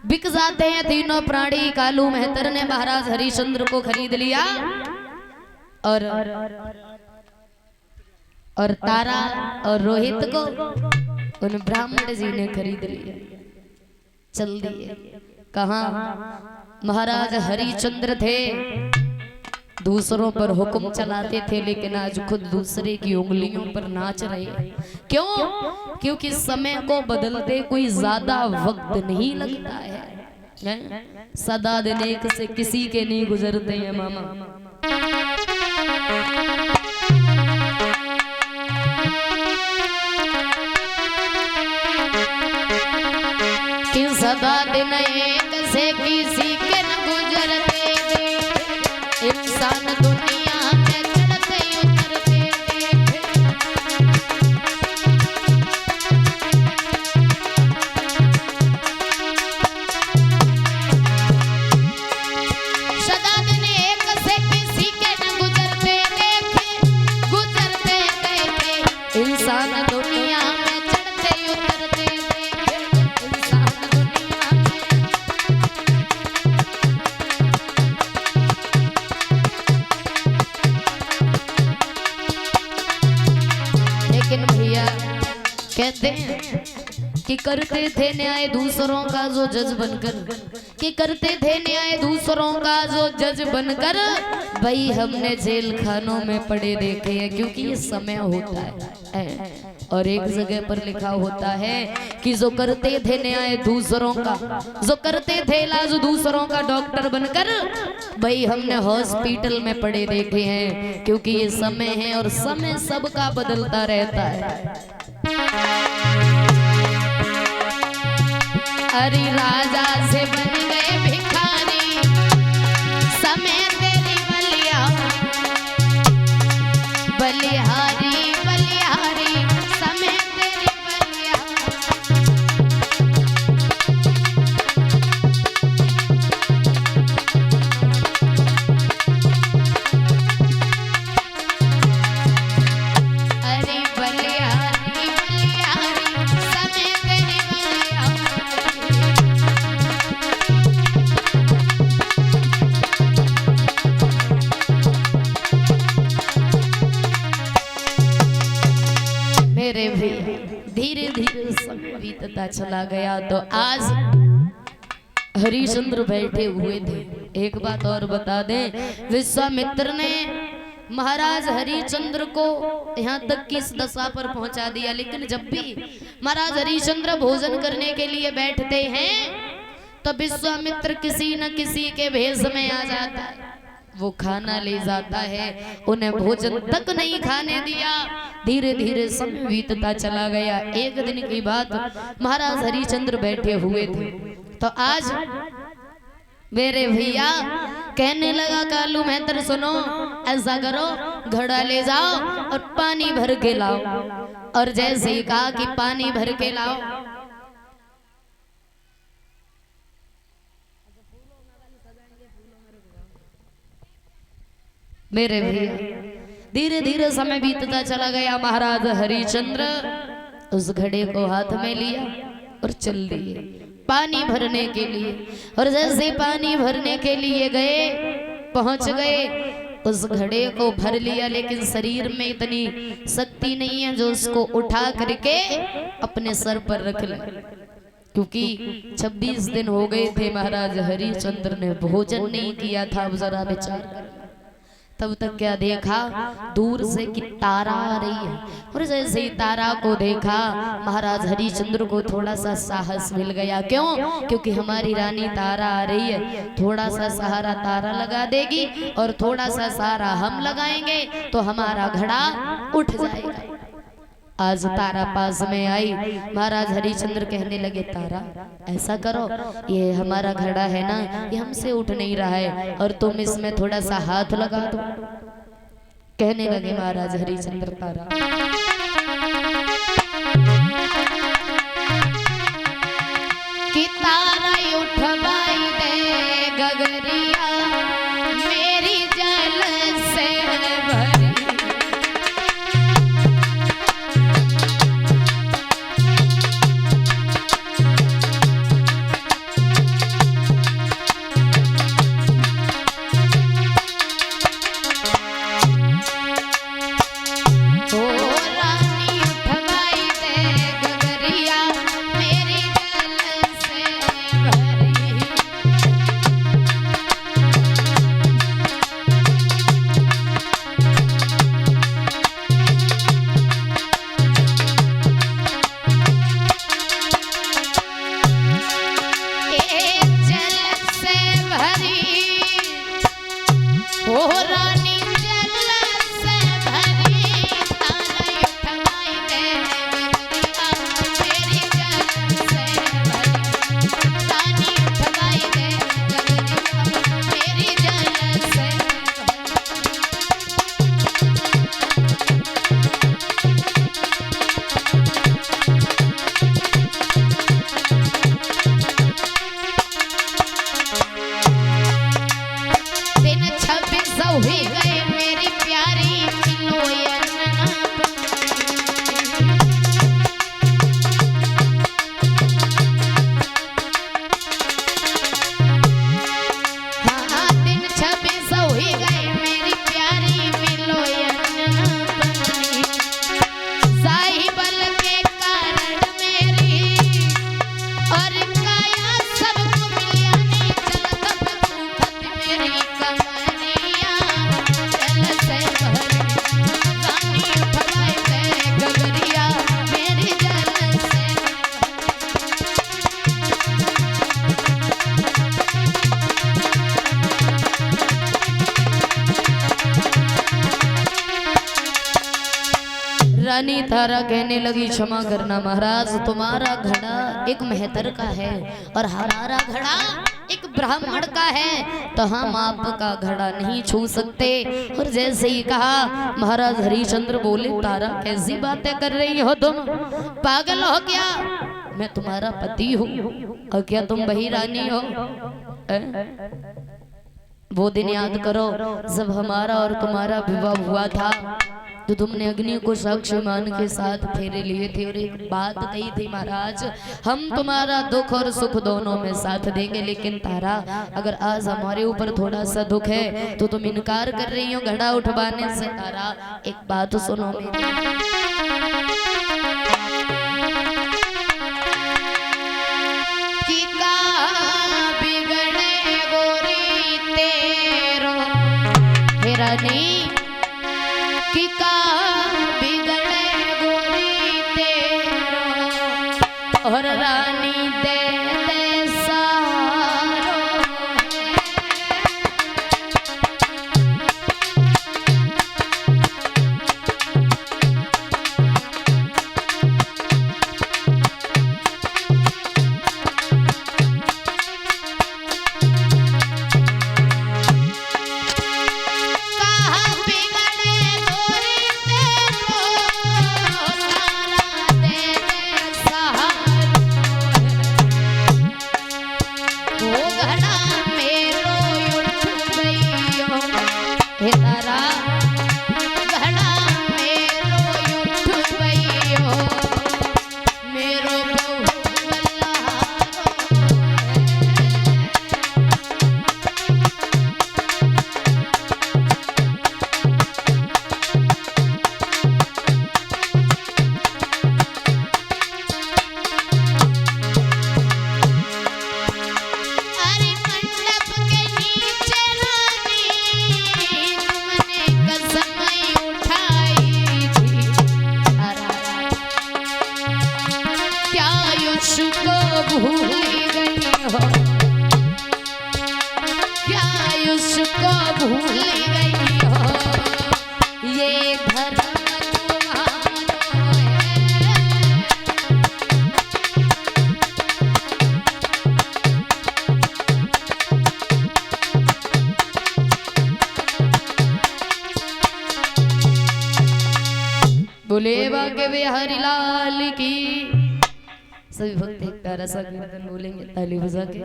बिक जाते हैं तीनों प्राणी। कालू मेहतर ने महाराज हरिश्चंद्र को खरीद लिया और तारा और रोहित को उन ब्राह्मण जी ने खरीद लिया। चल दिए कहाँ? महाराज हरिश्चंद्र थे, दूसरों पर हुक्म चलाते थे, लेकिन आज खुद दूसरे की उंगलियों पर नाच रहे। क्यों? क्योंकि समय को बदलते कोई ज्यादा वक्त नहीं लगता है। सदा दिन एक से किसी के नहीं गुजरते हैं मामा। कि सदा दिन एक से किसी के न गुजरते, इंसान दुनिया में चढ़ते उतरते थे। सदा दिन एक से किसी के न गुजरते देखे, इंसान दुनिया में चढ़ते उतरते देखे, इंसान दुनिया में। लेकिन भैया कहते हैं कि करते थे न्याय दूसरों का जो जज बनकर, कि करते थे न्याय दूसरों का जो जज बनकर। भाई हमने जेल खानों में पड़े देखे हैं, क्योंकि ये समय होता है। और एक जगह पर लिखा होता है कि जो करते थे न्याय दूसरों का, जो करते थे इलाज दूसरों का डॉक्टर बनकर, भाई हमने हॉस्पिटल में पड़े देखे हैं, क्योंकि ये समय है और समय सबका बदलता रहता है। अरे राजा से बन गए भिखारी, समय तेरी बलिया बलिहारी बलिहारी, समय तेरी बलिया। अरे बलिहारी बलिहारी, समय तेरी बलिया। मेरे भी धीरे धीरे समय बीतता चला गया। तो आज हरिश्चंद्र बैठे हुए थे। एक बात और बता दें, विश्वामित्र ने महाराज हरिश्चंद्र को यहाँ तक की इस दशा पर पहुंचा दिया। लेकिन जब भी महाराज हरिश्चंद्र भोजन करने के लिए बैठते हैं तो विश्वामित्र किसी न किसी के भेष में आ जाता है। वो खाना ले जाता है, उन्हें भोजन तक नहीं खाने दिया। धीरे धीरे समय बीतता चला गया। एक दिन की बात, महाराज हरिश्चंद्र बैठे हुए थे तो आज मेरे भैया कहने लगा, कालू मेहतर सुनो, ऐसा करो घड़ा ले जाओ और पानी भर के लाओ। और जैसे ही कहा कि पानी भर के लाओ, मेरे भैया धीरे धीरे समय बीतता चला गया। महाराज हरिश्चंद्र उस घड़े को हाथ में लिया और चल दिए पानी भरने के लिए। और जैसे पानी भरने के लिए गए, पहुंच गए, उस घड़े को भर लिया, लेकिन शरीर में इतनी शक्ति नहीं है जो उसको उठा करके अपने सर पर रख ले, क्योंकि 26 दिन हो गए थे महाराज हरिश्चंद्र ने भोजन नहीं किया था। अब जरा विचार कर, तब तक क्या देखा, दूर से कि तारा आ रही है। और जैसे ही तारा को देखा, महाराज हरिश्चंद्र को थोड़ा सा साहस मिल गया। क्यों? क्योंकि हमारी रानी तारा आ रही है, थोड़ा सा सहारा तारा लगा देगी और थोड़ा सा सहारा हम लगाएंगे तो हमारा घड़ा उठ जाएगा। आज तारा पास में आई, महाराज हरिश्चंद्र कहने लगे, तारा ऐसा करो, ये हमारा घड़ा है ना, ये हमसे उठ नहीं रहा है और तुम इसमें थोड़ा सा हाथ लगा दो। कहने लगे महाराज हरिश्चंद्र, तारा कि तारा उठवाई दे गगरिया मेरी जल से भरी। ओ रानी जल से भरी तारा उठवाई दे गगरिया मेरी जल से भरी रानी उठवाई दे गगरिया मेरी जल से हुई गए मेरी प्यारी हाँ दिन 26 हुई गए मेरी प्यारी मिलो साहिबल के कारण मेरी और काया सबको मिलियानी चलत मेरी कमरिया से भरी रानी उठवाई दे गगरिया मेरी जल से रानी तारा कहने लगी क्षमा करना महाराज तुम्हारा घड़ा एक मेहतर का है और हमारा घड़ा एक ब्राह्मण का है तो हम आपका घड़ा नहीं छू सकते। और जैसे ही कहा महाराज हरिश्चंद्र बोले तारा कैसी बातें कर रही हो तुम, पागल हो क्या? मैं तुम्हारा पति हूँ और क्या तुम वही रानी हो? वो दिन याद करो जब हमारा और तुम्हारा विवाह हुआ था तो तुमने अग्नि को साक्ष्य मान के साथ फेरे लिए थे और एक बात कही थी महाराज हम तुम्हारा दुख और सुख दोनों में साथ देंगे। लेकिन तारा अगर आज हमारे ऊपर थोड़ा सा दुख है तो तुम इनकार कर रही हो घड़ा उठवाने से। तारा एक बात सुनो मेरी, बिगड़े गोरी तेरो रानी कि का बिगड़े गोरी तेरो और रानी दे दे सहारो बोले बाके बिहारी लाल की। सभी भक्त एक प्यारा सा कीर्तन बोलेंगे ताली बजा के।